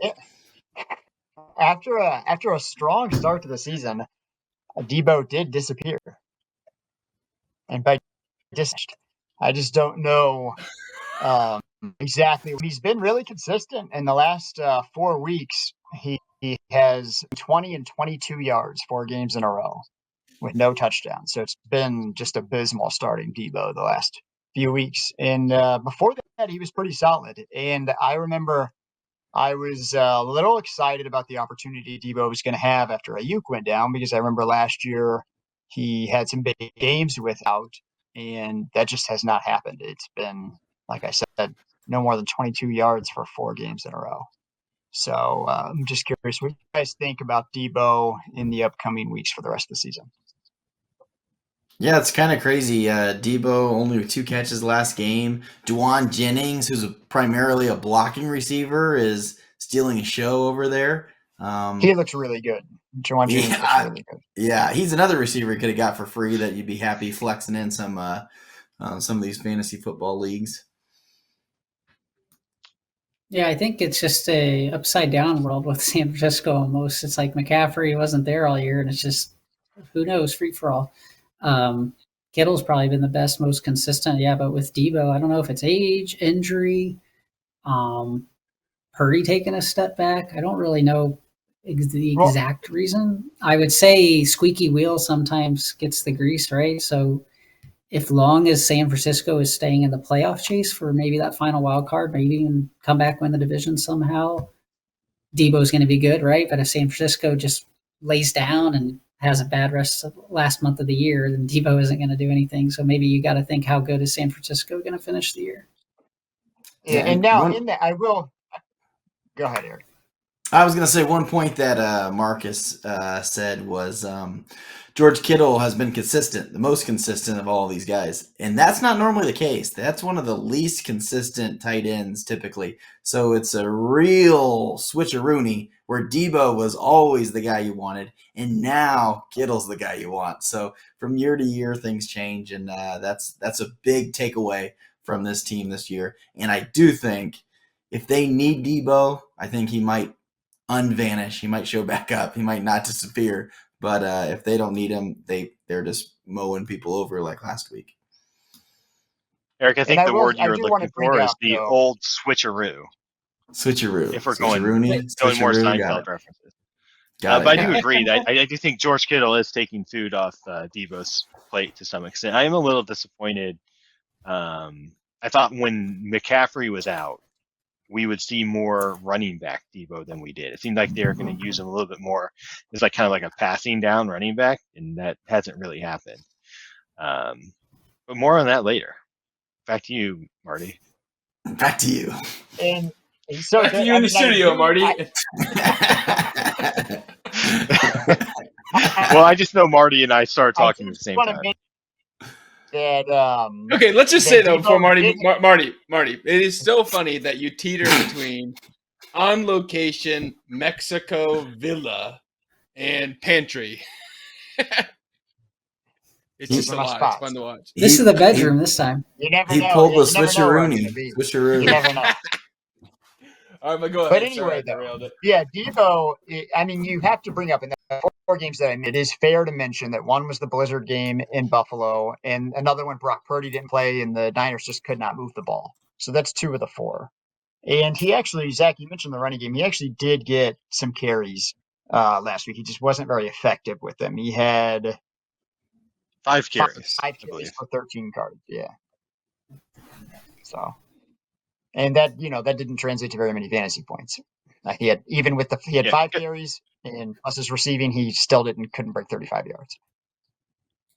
Yeah. After a strong start to the season, Debo did disappear, and by disappeared, I just don't know exactly. He's been really consistent in the last 4 weeks. He has 20 and 22 yards 4 games in a row with no touchdowns. So it's been just abysmal starting Debo the last few weeks. And before that, he was pretty solid. And I remember I was a little excited about the opportunity Debo was going to have after Ayuk went down, because I remember last year he had some big games without, and that just has not happened. It's been, like I said, no more than 22 yards for 4 games in a row. So I'm just curious what you guys think about Debo in the upcoming weeks for the rest of the season. Yeah, it's kind of crazy. Debo only with 2 catches last game. Dwan Jennings, who's primarily a blocking receiver, is stealing a show over there. He looks really good. Juwan Jennings looks really good. Yeah, he's another receiver you could have got for free that you'd be happy flexing in some of these fantasy football leagues. Yeah, I think it's just a upside down world with San Francisco almost. It's like McCaffrey wasn't there all year, and it's just, who knows, free for all. Kittle's probably been the best, most consistent. Yeah, but with Debo, I don't know if it's age, injury, Purdy taking a step back. I don't really know the exact reason. I would say squeaky wheel sometimes gets the grease, right? So if long as San Francisco is staying in the playoff chase for maybe that final wild card, maybe even come back, win the division somehow, Debo's going to be good, right? But if San Francisco just lays down and has a bad rest of last month of the year, then Debo isn't going to do anything. So maybe you got to think, how good is San Francisco going to finish the year? Yeah, and now in that, I will go ahead, Eric. I was going to say one point that Markus said was George Kittle has been consistent, the most consistent of all these guys. And that's not normally the case. That's one of the least consistent tight ends typically. So it's a real switcheroony where Debo was always the guy you wanted, and now Kittle's the guy you want. So from year to year, things change, and that's a big takeaway from this team this year. And I do think if they need Debo, I think he might unvanish. He might show back up. He might not disappear. But if they don't need him, they're just mowing people over like last week. Eric, I think the word you were looking for is the old switcheroo. Switcheroo. If we're going more Seinfeld references. But I do agree. I do think George Kittle is taking food off Debo's plate to some extent. I am a little disappointed. I thought when McCaffrey was out, we would see more running back Debo than we did. It seemed like they were going to use him a little bit more. It's like kind of like a passing down running back, and that hasn't really happened. But more on that later. Back to you, Marty. Back to you. And so back to you in the studio, Marty. Well, I just know Marty and I started talking at the same time. Okay, let's just say though, before Marty, it is so funny that you teeter between on location Mexico villa and pantry. It's just a lot. It's fun to watch. This is the bedroom this time. You never know. He pulled the switcheroony. You never know. All right, but go ahead. But anyway, yeah, Debo, I mean, you have to bring up in the 4 games that I made, it is fair to mention that one was the Blizzard game in Buffalo, and another one Brock Purdy didn't play, and the Niners just could not move the ball. So that's 2 of the 4. And he actually, Zach, you mentioned the running game. He actually did get some carries last week. He just wasn't very effective with them. He had 5 carries. 5 carries for 13 cards, yeah. So... And that, that didn't translate to very many fantasy points. He had 5 carries, and plus his receiving, he still couldn't break 35 yards.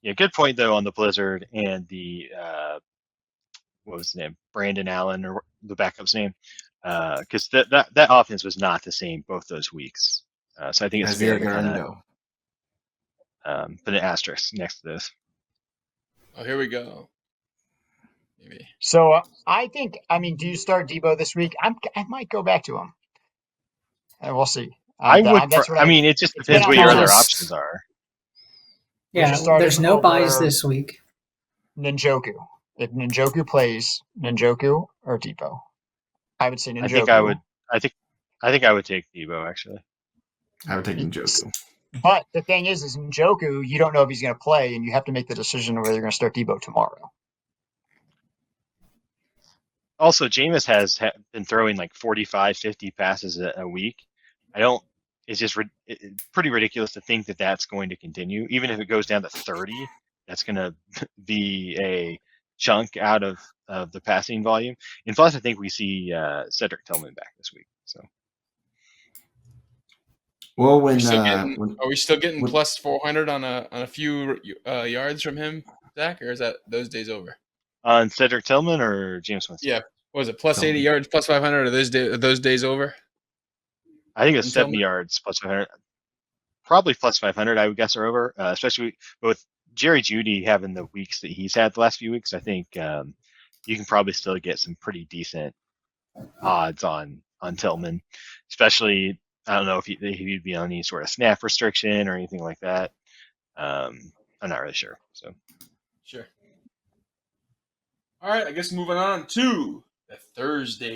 Yeah, good point though on the Blizzard and the what was his name, Brandon Allen, or the backup's name, because that offense was not the same both those weeks. So I think it's fair to kind of put an asterisk next to this. Oh, here we go. Maybe. So I think, do you start Debo this week? I might go back to him. We'll see. It just depends what your other options are. Yeah, there's no buys this week. Njoku. If Njoku plays, Njoku or Debo? I would say Njoku. I think I think I would take Debo, actually. I would take Njoku. But the thing is Njoku, you don't know if he's going to play, and you have to make the decision whether you're going to start Debo tomorrow. Also, Jameis has been throwing like 45, 50 passes a week. It's just pretty ridiculous to think that that's going to continue. Even if it goes down to 30, that's going to be a chunk out of the passing volume. And plus, I think we see Cedric Tillman back this week. So, well, are we still getting plus 400 on a few yards from him, Zach, or is that those days over? On Cedric Tillman or James Winston? Yeah, what was it plus 80 yards, plus 500? Are those days over? I think it's 70 yards plus 500. Probably plus 500, I would guess, are over. Especially with Jerry Jeudy having the weeks that he's had the last few weeks. I think you can probably still get some pretty decent odds on Tillman. Especially, I don't know if he'd be on any sort of snap restriction or anything like that. I'm not really sure. So, sure. All right, I guess moving on to the Thursday